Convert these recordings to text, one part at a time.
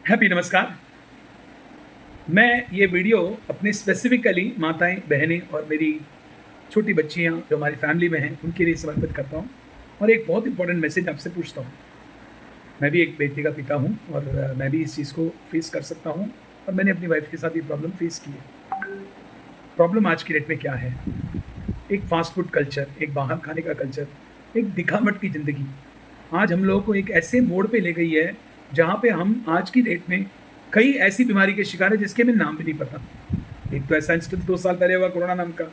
Happy नमस्कार। मैं ये वीडियो अपने स्पेसिफिकली माताएं, बहनें और मेरी छोटी बच्चियां जो हमारी फैमिली में हैं उनके लिए समर्पित करता हूं और एक बहुत इंपॉर्टेंट मैसेज आपसे पूछता हूं। मैं भी एक बेटी का पिता हूं और मैं भी इस चीज़ को फेस कर सकता हूं और मैंने अपनी वाइफ के साथ ये प्रॉब्लम फेस की है। प्रॉब्लम आज की डेट में क्या है? एक फास्ट फूड कल्चर, एक बाहर खाने का कल्चर, एक दिखावट की ज़िंदगी आज हम लोगों को एक ऐसे मोड़ पे ले गई है जहाँ पे हम आज की डेट में कई ऐसी बीमारी के शिकार हैं जिसके हमें नाम भी नहीं पता। एक तो ऐसा इंसिडेंट 2 साल पहले हुआ कोरोना नाम का,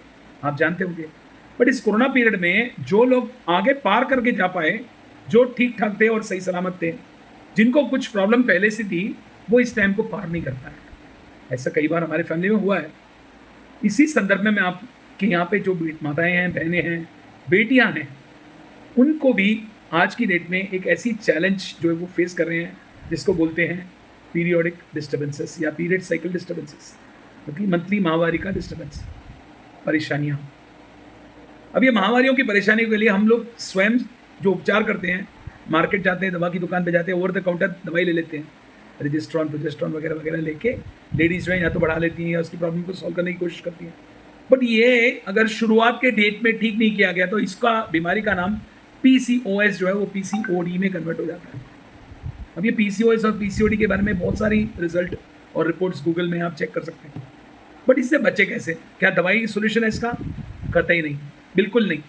आप जानते होंगे। बट इस कोरोना पीरियड में जो लोग आगे पार करके जा पाए, जो ठीक-ठाक थे और सही सलामत थे, जिनको कुछ प्रॉब्लम पहले से थी, वो इस टाइम को पार नहीं कर पाए। ऐसा कई बार हमारे फैमिली में हुआ है। इसी संदर्भ में मैं आपके यहाँ पे जो माताएँ हैं, बहनें हैं, बेटियाँ हैं, उनको भी आज की डेट में एक ऐसी चैलेंज जो है वो फेस कर रहे हैं जिसको बोलते हैं पीरियोडिक डिस्टर्बेंसेस या पीरियड साइकिल डिस्टर्बेंसेस, क्योंकि मंथली माहवारी का डिस्टर्बेंस, परेशानियाँ। अब ये महामारियों की परेशानी के लिए हम लोग स्वयं जो उपचार करते हैं, मार्केट जाते हैं, दवा की दुकान पे जाते हैं, ओवर द काउंटर दवाई ले लेते हैं, रजिस्ट्रॉन प्रोजेस्ट्रॉन वगैरह वगैरह लेके लेडीज़ जो है या तो बढ़ा लेती हैं या उसकी प्रॉब्लम को सॉल्व करने की कोशिश करती हैं। बट ये अगर शुरुआत के डेट में ठीक नहीं किया गया तो इसका बीमारी का नाम पीसीओएस जो है वो पीसीओडी में कन्वर्ट हो जाता है। अब ये पीसीओएस और पीसीओडी के बारे में बहुत सारी रिजल्ट और रिपोर्ट्स गूगल में आप चेक कर सकते हैं। बट इससे बचे कैसे? क्या दवाई सोल्यूशन है इसका? कतई नहीं, बिल्कुल नहीं।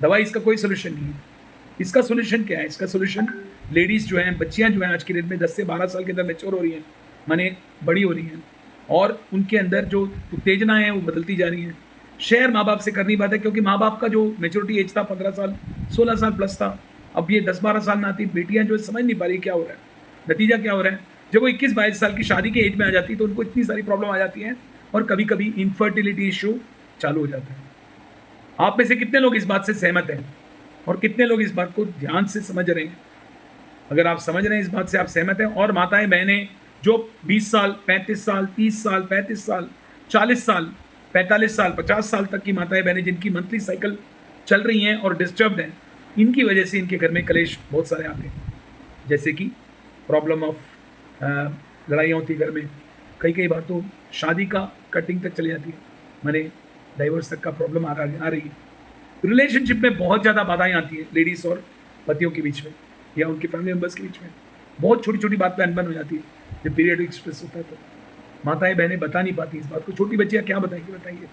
दवाई इसका कोई सोल्यूशन नहीं है। इसका सोल्यूशन क्या है? इसका सोल्यूशन लेडीज़ जो हैं, बच्चियाँ जो हैं आज की डेट में 10 से 12 साल के अंदर मैच्योर हो रही हैं, माने बड़ी हो रही हैं और उनके अंदर जो उत्तेजनाएँ हैं वो बदलती जा रही हैं। शेयर माँ बाप से कर नहीं पाते क्योंकि माँ बाप का जो मैच्योरिटी एज था 15 साल, 16 साल प्लस था। अब ये 10-12 साल में आती बेटियाँ जो है समझ नहीं पा रही क्या हो रहा है। नतीजा क्या हो रहा है? जब वो 21-22 साल की शादी के एज में आ जाती है तो उनको इतनी सारी प्रॉब्लम आ जाती हैं और कभी-कभी इनफर्टिलिटी इश्यू चालू हो जाता है। आप में से कितने लोग इस बात से सहमत हैं और कितने लोग इस बात को ध्यान से समझ रहे हैं? अगर आप समझ रहे हैं इस बात से, आप सहमत हैं, और माताएं बहनें जो 20 साल, 35 साल, 30 साल, 35 साल, 40 साल, 45 साल, 50 साल तक की माताएं बहनें जिनकी मंथली साइकिल चल रही हैं और डिस्टर्ब्ड हैं, इनकी वजह से इनके घर में कलेश बहुत सारे आते हैं। जैसे कि प्रॉब्लम ऑफ लड़ाइयाँ होती है घर में, कई बार तो शादी का कटिंग तक चली जाती है, माने डाइवोर्स तक का प्रॉब्लम आ रही है। रिलेशनशिप में बहुत ज़्यादा बाधाएं आती हैं लेडीज़ और पतियों के बीच में या उनके फैमिली मेम्बर्स के बीच में। बहुत छोटी-छोटी बात पे अनबन हो जाती है जब पीरियड एक्सप्रेस होता है तो। माताएं बहनें बता नहीं पाती इस बात को। छोटी बच्चियाँ क्या बताएंगी, बताइए?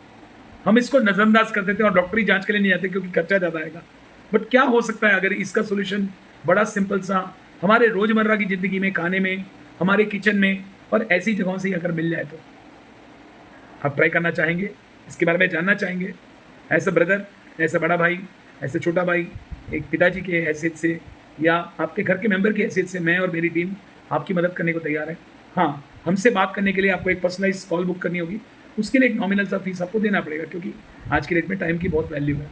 हम इसको नज़रअंदाज कर देते हैं और डॉक्टरी जांच के लिए नहीं जाते क्योंकि खर्चा ज़्यादा आएगा। बट क्या हो सकता है अगर इसका सोल्यूशन बड़ा सिंपल सा हमारे रोज़मर्रा की ज़िंदगी में, खाने में, हमारे किचन में और ऐसी जगहों से ही अगर मिल जाए तो? आप ट्राई करना चाहेंगे? इसके बारे में जानना चाहेंगे? As a brother, as a बड़ा भाई, एज़ अ छोटा भाई, एक पिताजी की हैसियत से या आपके घर के मेंबर की हैसियत से मैं और मेरी टीम आपकी मदद करने को तैयार है। हाँ, हमसे बात करने के लिए आपको एक पर्सनलाइज़ कॉल बुक करनी होगी। उसके लिए एक नॉमिनल सा फीस आपको देना पड़ेगा क्योंकि आज की डेट में टाइम की बहुत वैल्यू है।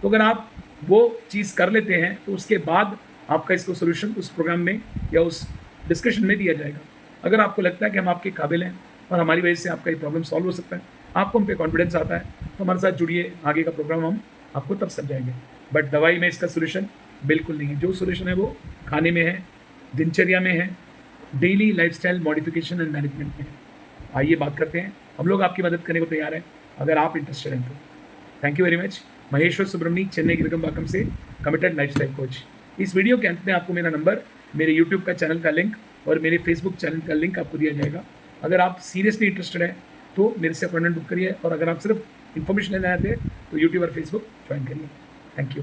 तो अगर आप वो चीज़ कर लेते हैं तो उसके बाद आपका इसको सॉल्यूशन उस प्रोग्राम में या उस डिस्कशन में दिया जाएगा। अगर आपको लगता है कि हम आपके काबिल हैं और हमारी वजह से आपका ये प्रॉब्लम सॉल्व हो सकता है, आपको हम पे कॉन्फिडेंस आता है, तो हमारे साथ जुड़िए। आगे का प्रोग्राम हम आपको तब समझाएंगे। बट दवाई में इसका सोल्यूशन बिल्कुल नहीं है। जो सोल्यूशन है वो खाने में है, दिनचर्या में है, daily lifestyle modification and management में है। आइए बात करते हैं। हम लोग आपकी मदद करने को तैयार हैं अगर आप इंटरेस्टेड हैं तो। Thank you very much. Maheshwar Subramani, Chennai Gerugambakkam से कमिटेड लाइफस्टाइल कोच। इस वीडियो के अंत में आपको मेरा नंबर, मेरे यूट्यूब का चैनल का लिंक और मेरे फेसबुक चैनल का लिंक आपको दिया जाएगा। अगर आप सीरियसली इंटरेस्टेड हैं तो मेरे से अपॉइंटमेंट बुक करिए और अगर आप सिर्फ इन्फॉर्मेशन लेना चाहते हैं तो यूट्यूब और फेसबुक ज्वाइन करिए। Thank you.